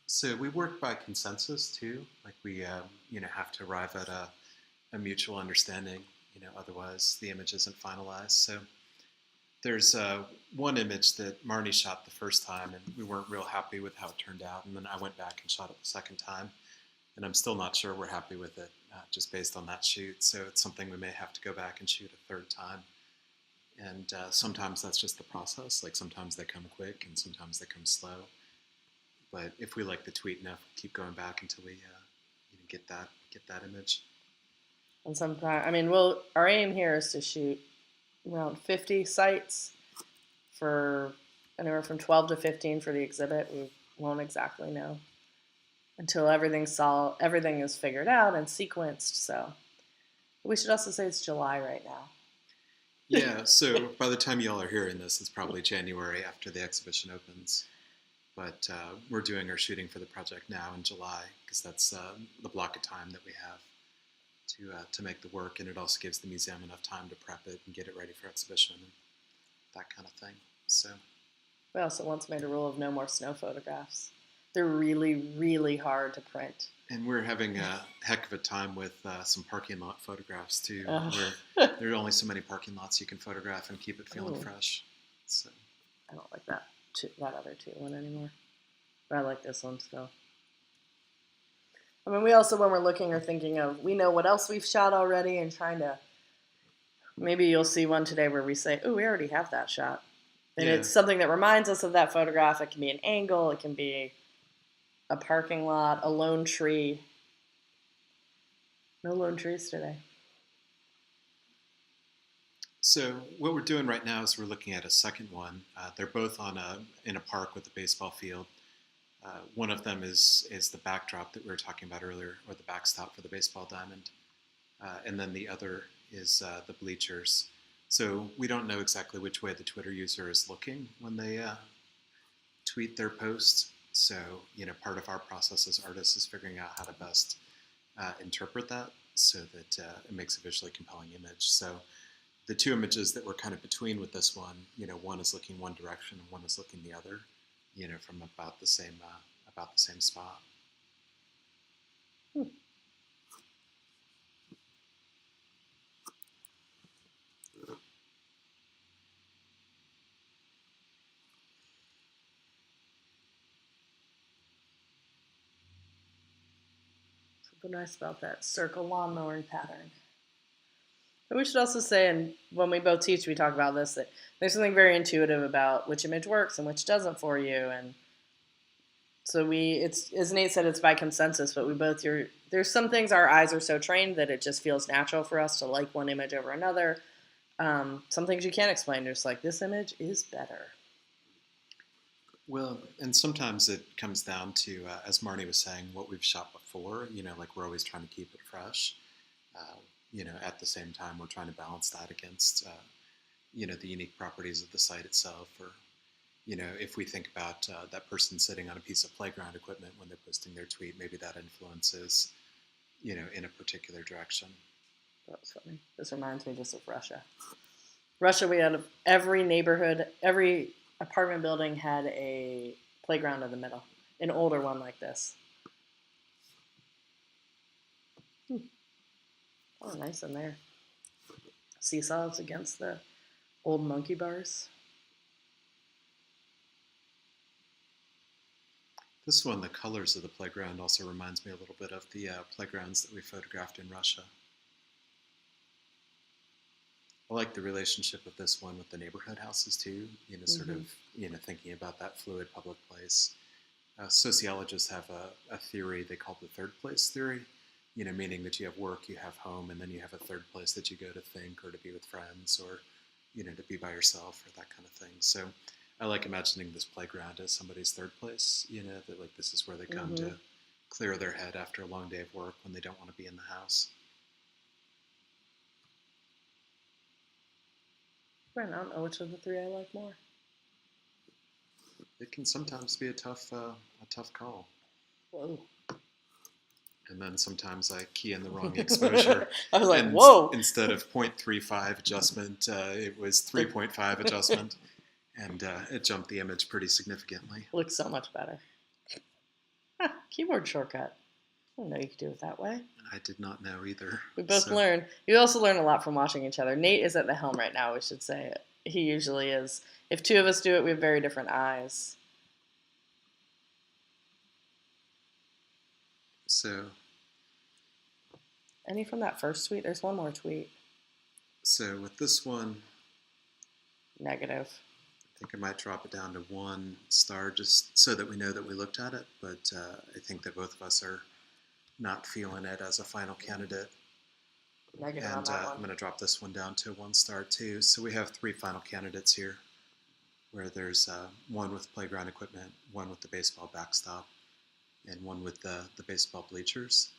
So we work by consensus too. Like we, have to arrive at a mutual understanding. Otherwise the image isn't finalized. So there's one image that Marni shot the first time, and we weren't real happy with how it turned out. And then I went back and shot it the second time, and I'm still not sure we're happy with it, just based on that shoot. So it's something we may have to go back and shoot a third time. And sometimes that's just the process. Like sometimes they come quick, and sometimes they come slow. But if we like the tweet enough, we'll keep going back until we get that image. And sometimes, our aim here is to shoot around 50 sites for anywhere from 12 to 15 for the exhibit. We won't exactly know until everything is figured out and sequenced. So we should also say it's July right now. Yeah, so by the time y'all are hearing this, it's probably January after the exhibition opens. But we're doing our shooting for the project now in July because that's the block of time that we have to make the work, and it also gives the museum enough time to prep it and get it ready for exhibition and that kind of thing. So we also once made a rule of no more snow photographs. They're really, really hard to print. And we're having a heck of a time with some parking lot photographs too. Where there are only so many parking lots you can photograph and keep it feeling fresh. So I don't like that other two one anymore, but I like this one still. We also, when we're looking or thinking of, we know what else we've shot already and trying to, maybe you'll see one today where we say, oh, we already have that shot. And it's something that reminds us of that photograph. It can be an angle. It can be a parking lot, a lone tree. No lone trees today. So what we're doing right now is we're looking at a second one. They're both in a park with a baseball field. One of them is the backdrop that we were talking about earlier, or the backstop for the baseball diamond. And then the other is the bleachers. So we don't know exactly which way the Twitter user is looking when they tweet their post. So, part of our process as artists is figuring out how to best interpret that so that it makes a visually compelling image. So the two images that we're kind of between with this one, one is looking one direction and one is looking the other, from about the same spot. Something nice about that circle lawn mowing pattern. But we should also say, and when we both teach, we talk about this, that there's something very intuitive about which image works and which doesn't for you. And so it's, as Nate said, it's by consensus, but there's some things our eyes are so trained that it just feels natural for us to like one image over another. Some things you can't explain. Just like, this image is better. Well, and sometimes it comes down to, as Marni was saying, what we've shot before, like we're always trying to keep it fresh. At the same time, we're trying to balance that against, the unique properties of the site itself. Or, if we think about that person sitting on a piece of playground equipment when they're posting their tweet, maybe that influences, in a particular direction. That was funny. This reminds me just of Russia. We had every neighborhood, every apartment building had a playground in the middle, an older one like this. Oh, nice in there. Seesaws against the old monkey bars. This one, the colors of the playground also reminds me a little bit of the playgrounds that we photographed in Russia. I like the relationship of this one with the neighborhood houses too, sort of, thinking about that fluid public place. Sociologists have a theory they call the third place theory, meaning that you have work, you have home, and then you have a third place that you go to think or to be with friends or, to be by yourself or that kind of thing. So I like imagining this playground as somebody's third place, that like this is where they come to clear their head after a long day of work when they don't want to be in the house. I don't know which of the three I like more. It can sometimes be a tough call. Whoa. And then sometimes I key in the wrong exposure. I was like, whoa. Instead of 0.35 adjustment, it was 3.5 adjustment. And it jumped the image pretty significantly. Looks so much better. Keyboard shortcut. I didn't know you could do it that way. I did not know either. We both So, learn. You also learn a lot from watching each other. Nate is at the helm right now, we should say. He usually is. If two of us do it, we have very different eyes. so, Any from that first tweet? There's one more tweet. so with this one, Negative. I think I might drop it down to 1 star just so that we know that we looked at it. But I think that both of us are not feeling it as a final candidate. Negative on And that I'm one. going to drop this one down to 1 star too. So we have 3 final candidates here, where there's one with playground equipment, one with the baseball backstop, and one with the baseball bleachers.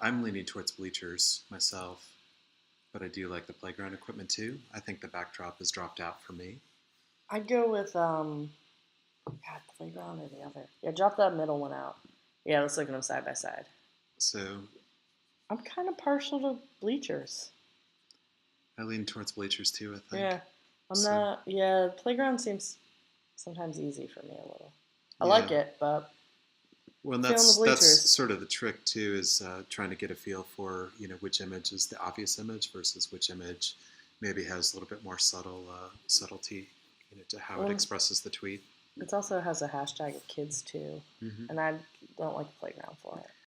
I'm leaning towards bleachers myself, but I do like the playground equipment too. I think the backdrop has dropped out for me. I'd go with God, playground or the other. Yeah, drop that middle one out. Yeah, let's look at them side by side. So I'm kind of partial to bleachers. I lean towards bleachers too, I think. Yeah, I'm So- not. Yeah, playground seems sometimes easy for me a little. I Yeah. like it, but Well, and Feeling the that's bleachers. sort of the trick too, is trying to get a feel for which image is the obvious image versus which image maybe has a little bit more subtlety, to how it Well, expresses the tweet. it also has a hashtag of kids too, Hmm. and I don't like the playground for it.